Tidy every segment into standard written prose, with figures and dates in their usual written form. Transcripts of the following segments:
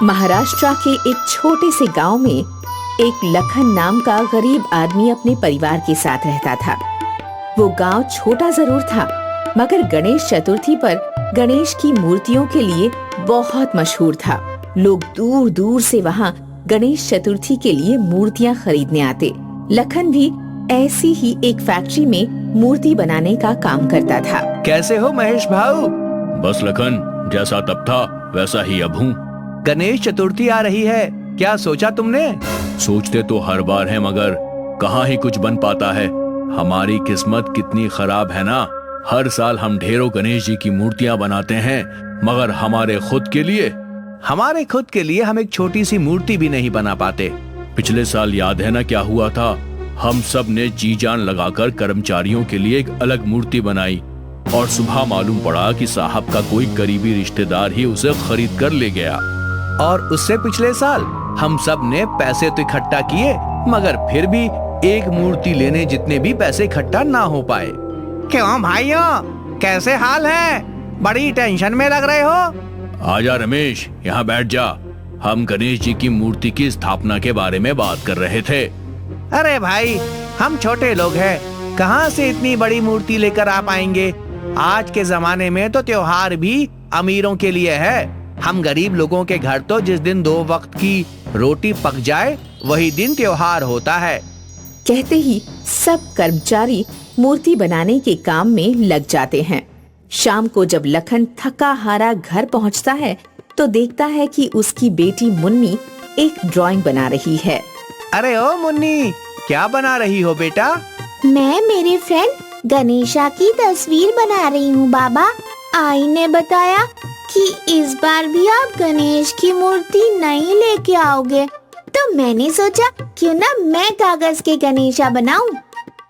महाराष्ट्र के एक छोटे से गांव में एक लखन नाम का गरीब आदमी अपने परिवार के साथ रहता था। वो गांव छोटा जरूर था, मगर गणेश चतुर्थी पर गणेश की मूर्तियों के लिए बहुत मशहूर था। लोग दूर दूर से वहाँ गणेश चतुर्थी के लिए मूर्तियाँ खरीदने आते। लखन भी ऐसी ही एक फैक्ट्री में मूर्ति बनाने का काम करता था। कैसे हो महेश भाऊ? बस लखन, जैसा तब था वैसा ही अब हूँ। गणेश चतुर्थी आ रही है, क्या सोचा तुमने? सोचते तो हर बार है, मगर कहाँ ही कुछ बन पाता है। हमारी किस्मत कितनी खराब है ना। हर साल हम ढेरों गणेश जी की मूर्तियाँ बनाते हैं, मगर हमारे खुद के लिए हम एक छोटी सी मूर्ति भी नहीं बना पाते। पिछले साल याद है ना क्या हुआ था? हम सब ने जी जान लगाकर कर्मचारियों के लिए एक अलग मूर्ति बनाई और सुबह मालूम पड़ा कि साहब का कोई करीबी रिश्तेदार ही उसे खरीद कर ले गया। और उससे पिछले साल हम सब ने पैसे तो इकट्ठा किए, मगर फिर भी एक मूर्ति लेने जितने भी पैसे इकट्ठा ना हो पाए। क्यों भाइयों, कैसे हाल है? बड़ी टेंशन में लग रहे हो। आजा रमेश, यहाँ बैठ जा। हम गणेश जी की मूर्ति की स्थापना के बारे में बात कर रहे थे। अरे भाई, हम छोटे लोग हैं, कहाँ से इतनी बड़ी मूर्ति लेकर आ पाएंगे? आज के जमाने में तो त्योहार भी अमीरों के लिए है। हम गरीब लोगों के घर तो जिस दिन 2 वक्त की रोटी पक जाए वही दिन त्योहार होता है। कहते ही सब कर्मचारी मूर्ति बनाने के काम में लग जाते हैं। शाम को जब लखन थका हारा घर पहुंचता है तो देखता है कि उसकी बेटी मुन्नी एक ड्राइंग बना रही है। अरे ओ मुन्नी, क्या बना रही हो बेटा? मैं मेरे फ्रेंड गणेशा की तस्वीर बना रही हूँ बाबा। आई ने बताया कि इस बार भी आप गणेश की मूर्ति नहीं लेके आओगे, तो मैंने सोचा क्यों ना मैं कागज के गणेशा बनाऊं।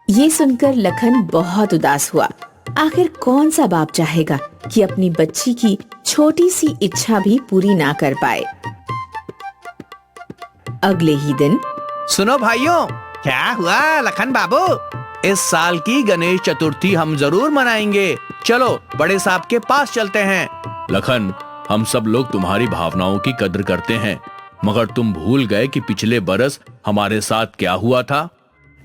ये सुनकर लखन बहुत उदास हुआ। आखिर कौन सा बाप चाहेगा कि अपनी बच्ची की छोटी सी इच्छा भी पूरी ना कर पाए। अगले ही दिन, सुनो भाइयों, क्या हुआ लखन बाबू? इस साल की गणेश चतुर्थी हम जरूर मनाएंगे। चलो बड़े साहब के पास चलते हैं। लखन, हम सब लोग तुम्हारी भावनाओं की कद्र करते हैं, मगर तुम भूल गए कि पिछले बरस हमारे साथ क्या हुआ था।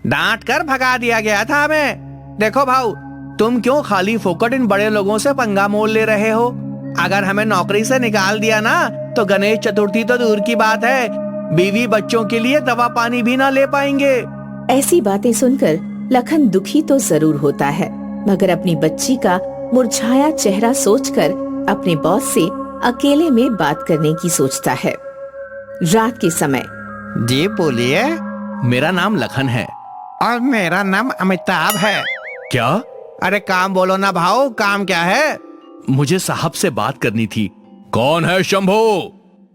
डांट कर भगा दिया गया था हमें। देखो भाऊ, तुम क्यों खाली फोकट इन बड़े लोगों से पंगा मोल ले रहे हो? अगर हमें नौकरी से निकाल दिया ना तो गणेश चतुर्थी तो दूर की बात है, बीवी बच्चों के लिए दवा पानी भी ना ले पाएंगे। ऐसी बातें सुनकर लखन दुखी तो जरूर होता है, मगर अपनी बच्ची का मुरझाया चेहरा सोचकर अपने बॉस से अकेले में बात करने की सोचता है। रात के समय, जी बोलिए। मेरा नाम लखन है और मेरा नाम अमिताभ है। क्या? अरे काम बोलो ना भाऊ, काम क्या है? मुझे साहब से बात करनी थी। कौन है शंभू?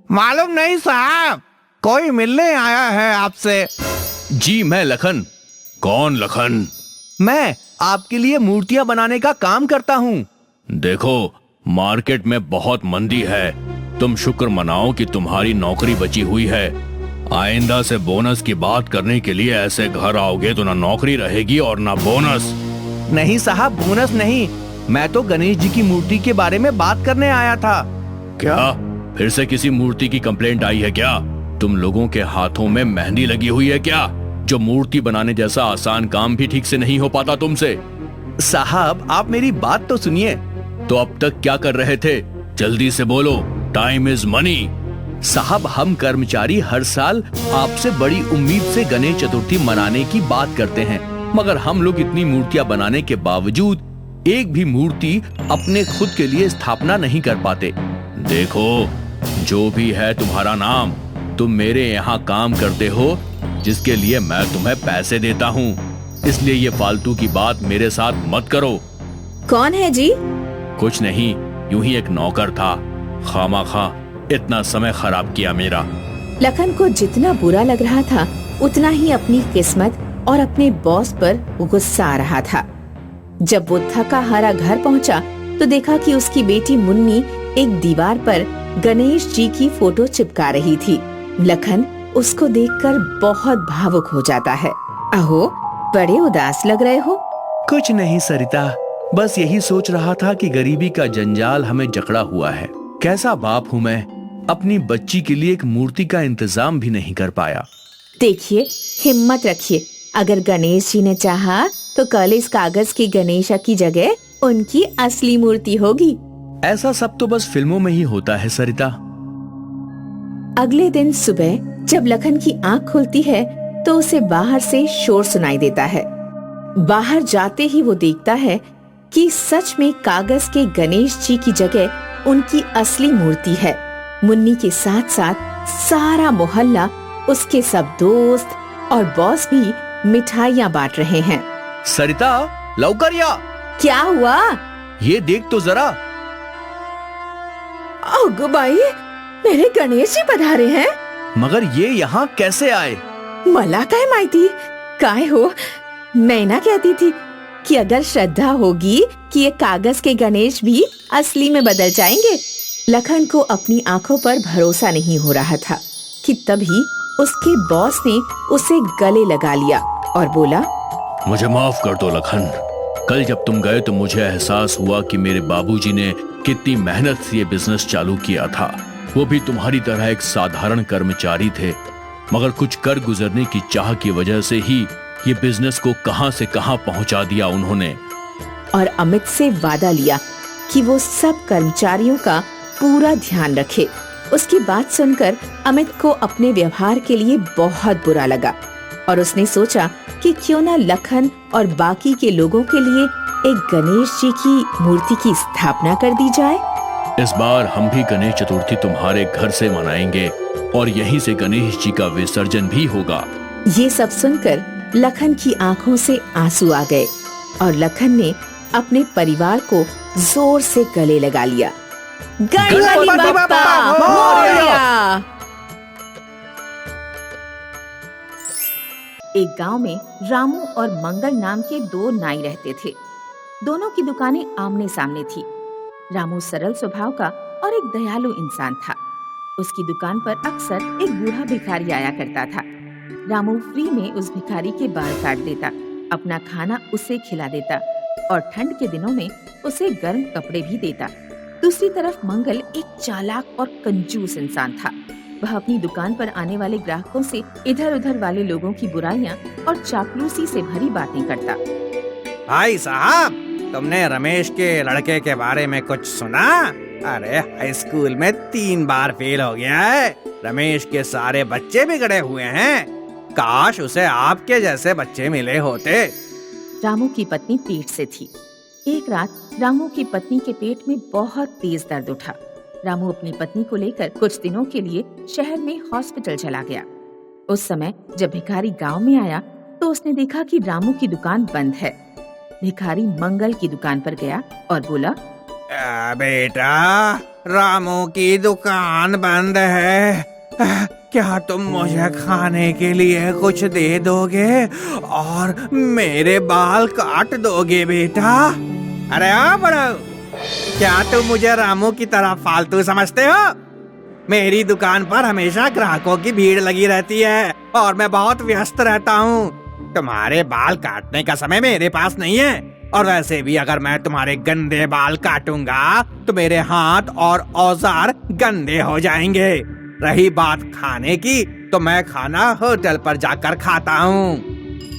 मालूम नहीं साहब, कोई मिलने आया है आपसे। जी मैं लखन। कौन लखन? मैं आपके लिए मूर्तियां बनाने का काम करता हूँ। देखो, मार्केट में बहुत मंदी है। तुम शुक्र मनाओ कि तुम्हारी नौकरी बची हुई है। आइंदा से बोनस की बात करने के लिए ऐसे घर आओगे तो ना नौकरी रहेगी और ना बोनस। नहीं साहब, बोनस नहीं, मैं तो गणेश जी की मूर्ति के बारे में बात करने आया था। क्या फिर से किसी मूर्ति की कंप्लेंट आई है क्या? तुम लोगों के हाथों में मेहंदी लगी हुई है क्या, जो मूर्ति बनाने जैसा आसान काम भी ठीक से नहीं हो पाता तुमसे? साहब आप मेरी बात तो सुनिए। तो अब तक क्या कर रहे थे? जल्दी से बोलो, टाइम इज मनी। साहब हम कर्मचारी हर साल आपसे बड़ी उम्मीद से गणेश चतुर्थी मनाने की बात करते हैं, मगर हम लोग इतनी मूर्तियां बनाने के बावजूद एक भी मूर्ति अपने खुद के लिए स्थापना नहीं कर पाते। देखो, जो भी है तुम्हारा नाम, तुम मेरे यहाँ काम करते हो जिसके लिए मैं तुम्हें पैसे देता हूँ, इसलिए ये फालतू की बात मेरे साथ मत करो। कौन है जी? कुछ नहीं, यूं ही एक नौकर था। खामाखा इतना समय खराब किया मेरा। लखन को जितना बुरा लग रहा था उतना ही अपनी किस्मत और अपने बॉस पर गुस्सा आ रहा था। जब वो थका हारा घर पहुंचा तो देखा कि उसकी बेटी मुन्नी एक दीवार पर गणेश जी की फोटो चिपका रही थी। लखन उसको देखकर बहुत भावुक हो जाता है। अहो, बड़े उदास लग रहे हो। कुछ नहीं सरिता, बस यही सोच रहा था कि गरीबी का जंजाल हमें जकड़ा हुआ है। कैसा बाप हूँ मैं, अपनी बच्ची के लिए एक मूर्ति का इंतजाम भी नहीं कर पाया। देखिए, हिम्मत रखिए। अगर गणेश जी ने चाहा तो कल इस कागज की गणेशा की जगह उनकी असली मूर्ति होगी। ऐसा सब तो बस फिल्मों में ही होता है सरिता। अगले दिन सुबह जब लखन की आंख खुलती है तो उसे बाहर से शोर सुनाई देता है। बाहर जाते ही वो देखता है कि सच में कागज के गणेश जी की जगह उनकी असली मूर्ति है। मुन्नी के साथ साथ सारा मोहल्ला, उसके सब दोस्त और बॉस भी मिठाइयाँ बांट रहे हैं। सरिता, लौकर या। क्या हुआ? ये देख तो जरा। ओगो भाई, मेरे गणेश जी पधारे हैं। मगर ये यहाँ कैसे आए? मला काय माहिती? काय हो, मैं ना कहती थी कि अगर श्रद्धा होगी कि ये कागज के गणेश भी असली में बदल जाएंगे। लखन को अपनी आंखों पर भरोसा नहीं हो रहा था कि तभी उसके बॉस ने उसे गले लगा लिया और बोला, मुझे माफ कर दो लखन। कल जब तुम गए तो मुझे एहसास हुआ कि मेरे बाबूजी ने कितनी मेहनत से ये बिजनेस चालू किया था। वो भी तुम्हारी तरह एक साधारण कर्मचारी थे, मगर कुछ कर गुजरने की चाह की वजह से ही ये बिजनेस को कहां से कहां पहुंचा दिया उन्होंने। और अमित से वादा लिया कि वो सब कर्मचारियों का पूरा ध्यान रखे। उसकी बात सुनकर अमित को अपने व्यवहार के लिए बहुत बुरा लगा और उसने सोचा कि क्यों न लखन और बाकी के लोगों के लिए एक गणेश जी की मूर्ति की स्थापना कर दी जाए। इस बार हम भी गणेश चतुर्थी तुम्हारे घर से मनाएंगे और यहीं से गणेश जी का विसर्जन भी होगा। ये सब सुनकर लखन की आंखों से आंसू आ गए और लखन ने अपने परिवार को जोर से गले लगा लिया। गणपति बप्पा मोरया। एक गांव में रामू और मंगल नाम के दो नाई रहते थे। दोनों की दुकानें आमने सामने थी। रामू सरल स्वभाव का और एक दयालु इंसान था। उसकी दुकान पर अक्सर एक बूढ़ा भिखारी आया करता था। रामू फ्री में उस भिखारी के बाल काट देता, अपना खाना उसे खिला देता और ठंड के दिनों में उसे गर्म कपड़े भी देता। दूसरी तरफ मंगल एक चालाक और कंजूस इंसान था। वह अपनी दुकान पर आने वाले ग्राहकों से इधर उधर वाले लोगों की बुराइयां और चापलूसी से भरी बातें करता। भाई साहब, तुमने रमेश के लड़के के बारे में कुछ सुना? अरे हाई स्कूल में 3 बार फेल हो गया है। रमेश के सारे बच्चे बिगड़े हुए हैं। काश उसे आपके जैसे बच्चे मिले होते। रामू की पत्नी पेट से थी। एक रात रामू की पत्नी के पेट में बहुत तेज दर्द उठा। रामू अपनी पत्नी को लेकर कुछ दिनों के लिए शहर में हॉस्पिटल चला गया। उस समय जब भिखारी गांव में आया तो उसने देखा कि रामू की दुकान बंद है। भिखारी मंगल की दुकान पर गया और बोला, बेटा, रामू की दुकान बंद है। क्या तुम मुझे खाने के लिए कुछ दे दोगे और मेरे बाल काट दोगे बेटा? अरे बड़ो, क्या तुम मुझे रामू की तरह फालतू समझते हो? मेरी दुकान पर हमेशा ग्राहकों की भीड़ लगी रहती है और मैं बहुत व्यस्त रहता हूँ। तुम्हारे बाल काटने का समय मेरे पास नहीं है और वैसे भी अगर मैं तुम्हारे गंदे बाल काटूंगा तो मेरे हाथ और औजार गंदे हो जाएंगे। रही बात खाने की, तो मैं खाना होटल पर जाकर खाता हूँ।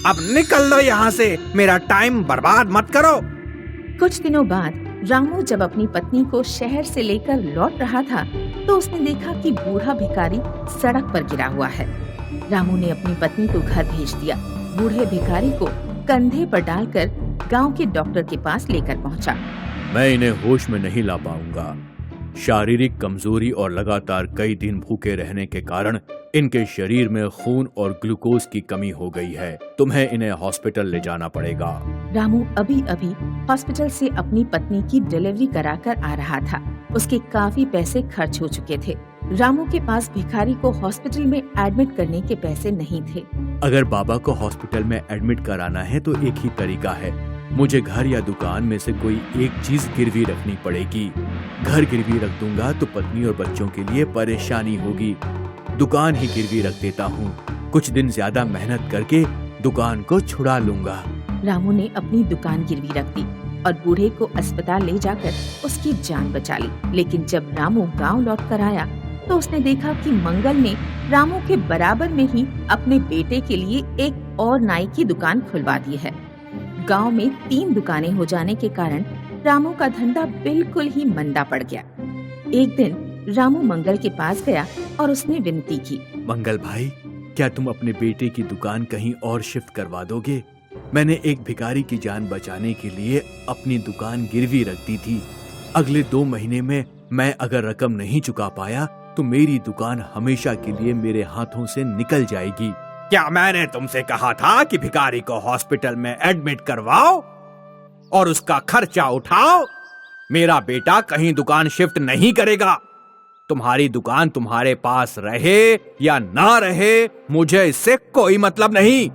अब निकल लो यहाँ से, मेरा टाइम बर्बाद मत करो। कुछ दिनों बाद रामू जब अपनी पत्नी को शहर से लेकर लौट रहा था तो उसने देखा कि बूढ़ा भिखारी सड़क पर गिरा हुआ है। रामू ने अपनी पत्नी को घर भेज दिया। बूढ़े भिखारी को कंधे पर डालकर गांव के डॉक्टर के पास लेकर पहुंचा। मैं इन्हें होश में नहीं ला पाऊंगा। शारीरिक कमजोरी और लगातार कई दिन भूखे रहने के कारण इनके शरीर में खून और ग्लूकोज की कमी हो गई है। तुम्हें इन्हें हॉस्पिटल ले जाना पड़ेगा। रामू अभी अभी हॉस्पिटल से अपनी पत्नी की डिलीवरी कराकर आ रहा था। उसके काफी पैसे खर्च हो चुके थे। रामू के पास भिखारी को हॉस्पिटल में एडमिट करने के पैसे नहीं थे। अगर बाबा को हॉस्पिटल में एडमिट कराना है तो एक ही तरीका है, मुझे घर या दुकान में से कोई एक चीज गिरवी रखनी पड़ेगी। घर गिरवी रख दूंगा तो पत्नी और बच्चों के लिए परेशानी होगी। दुकान ही गिरवी रख देता हूँ। कुछ दिन ज्यादा मेहनत करके दुकान को छुड़ा लूंगा। रामू ने अपनी दुकान गिरवी रख दी और बूढ़े को अस्पताल ले जाकर उसकी जान बचा ली। लेकिन जब रामू गांव लौट कर आया तो उसने देखा कि मंगल ने रामू के बराबर में ही अपने बेटे के लिए एक और नाई की दुकान खुलवा दी है। गांव में 3 दुकानें हो जाने के कारण रामू का धंधा बिल्कुल ही मंदा पड़ गया। एक दिन रामू मंगल के पास गया और उसने विनती की। मंगल भाई, क्या तुम अपने बेटे की दुकान कहीं और शिफ्ट करवा दोगे? मैंने एक भिखारी की जान बचाने के लिए अपनी दुकान गिरवी रख दी थी। अगले 2 महीने में मैं अगर रकम नहीं चुका पाया तो मेरी दुकान हमेशा के लिए मेरे हाथों से निकल जाएगी। क्या मैंने तुमसे कहा था कि भिखारी को हॉस्पिटल में एडमिट करवाओ और उसका खर्चा उठाओ? मेरा बेटा कहीं दुकान शिफ्ट नहीं करेगा। तुम्हारी दुकान तुम्हारे पास रहे या ना रहे, मुझे इससे कोई मतलब नहीं।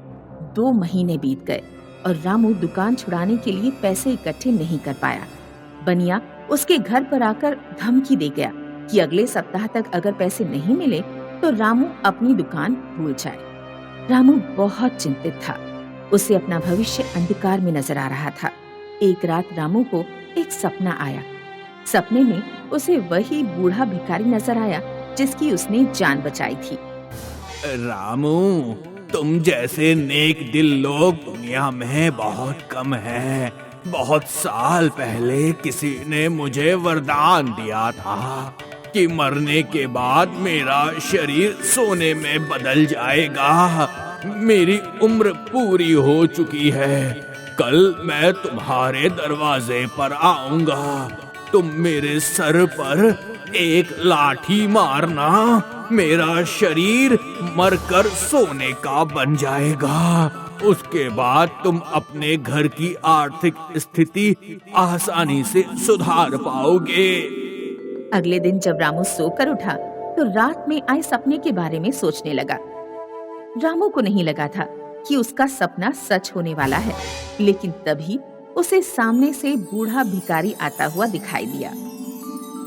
2 महीने बीत गए और रामू दुकान छुड़ाने के लिए पैसे इकट्ठे नहीं कर पाया। बनिया उसके घर पर आकर धमकी दे गया कि अगले सप्ताह तक अगर पैसे नहीं मिले तो रामू अपनी दुकान भूल जाए। रामू बहुत चिंतित था। उसे अपना भविष्य अंधकार में नजर आ रहा था। एक रात रामू को एक सपना आया। सपने में उसे वही बूढ़ा भिखारी नजर आया जिसकी उसने जान बचाई थी। रामू, तुम जैसे नेक दिल लोग दुनिया में बहुत कम हैं। बहुत साल पहले किसी ने मुझे वरदान दिया था कि मरने के बाद मेरा शरीर सोने में बदल जाएगा। मेरी उम्र पूरी हो चुकी है। कल मैं तुम्हारे दरवाजे पर आऊंगा। तुम मेरे सर पर एक लाठी मारना, मेरा शरीर मरकर सोने का बन जाएगा। उसके बाद तुम अपने घर की आर्थिक स्थिति आसानी से सुधार पाओगे। अगले दिन जब रामू सोकर उठा तो रात में आए सपने के बारे में सोचने लगा। रामू को नहीं लगा था कि उसका सपना सच होने वाला है, लेकिन तभी उसे सामने से बूढ़ा भिखारी आता हुआ दिखाई दिया।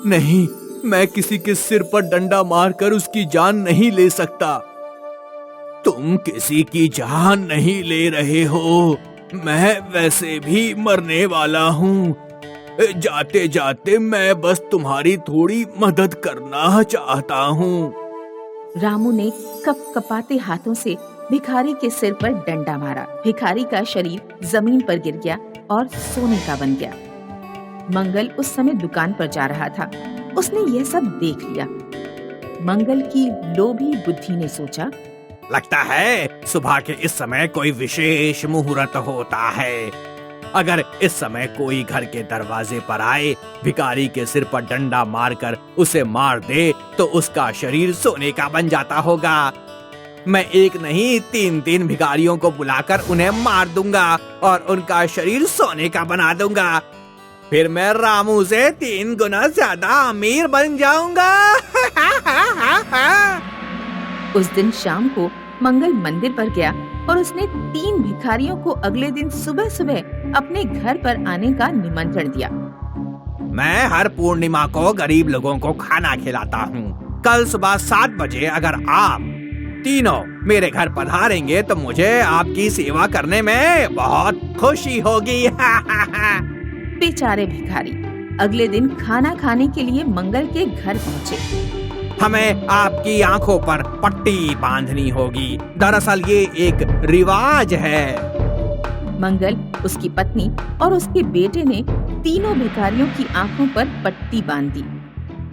नहीं, मैं किसी के सिर पर डंडा मारकर उसकी जान नहीं ले सकता। तुम किसी की जान नहीं ले रहे हो। मैं वैसे भी मरने वाला हूँ। जाते जाते मैं बस तुम्हारी थोड़ी मदद करना चाहता हूँ। रामू ने कपकपाते हाथों से भिखारी के सिर पर डंडा मारा। भिखारी का शरीर जमीन पर गिर गया और सोने का बन गया। मंगल उस समय दुकान पर जा रहा था। उसने यह सब देख लिया। मंगल की लोभी बुद्धि ने सोचा, लगता है सुबह के इस समय कोई विशेष मुहूर्त होता है। अगर इस समय कोई घर के दरवाजे पर आए, भिखारी के सिर पर डंडा मारकर उसे मार दे तो उसका शरीर सोने का बन जाता होगा। मैं एक नहीं 3 भिखारियों को बुलाकर उन्हें मार दूंगा और उनका शरीर सोने का बना दूंगा। फिर मैं रामू से 3 गुना ज्यादा अमीर बन जाऊंगा। उस दिन शाम को मंगल मंदिर पर गया और उसने 3 भिखारियों को अगले दिन सुबह सुबह अपने घर पर आने का निमंत्रण दिया। मैं हर पूर्णिमा को गरीब लोगों को खाना खिलाता हूँ। कल सुबह 7 बजे अगर आप तीनों मेरे घर पधारेंगे तो मुझे आपकी सेवा करने में बहुत खुशी होगी। बेचारे भिखारी अगले दिन खाना खाने के लिए मंगल के घर पहुँचे। हमें आपकी आंखों पर पट्टी बांधनी होगी। दरअसल ये एक रिवाज है। मंगल, उसकी पत्नी और उसके बेटे ने तीनों भिखारियों की आंखों पर पट्टी बांध दी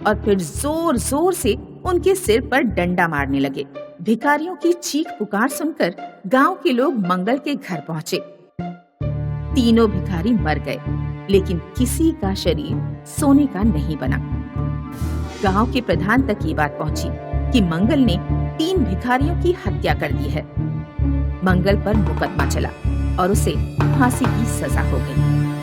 और फिर जोर जोर से उनके सिर पर डंडा मारने लगे। भिखारियों की चीख पुकार सुनकर गांव के लोग मंगल के घर पहुँचे। तीनों भिखारी मर गए, लेकिन किसी का शरीर सोने का नहीं बना। गांव के प्रधान तक ये बात पहुंची कि मंगल ने 3 भिखारियों की हत्या कर दी है। मंगल पर मुकदमा चला और उसे फांसी की सजा हो गई।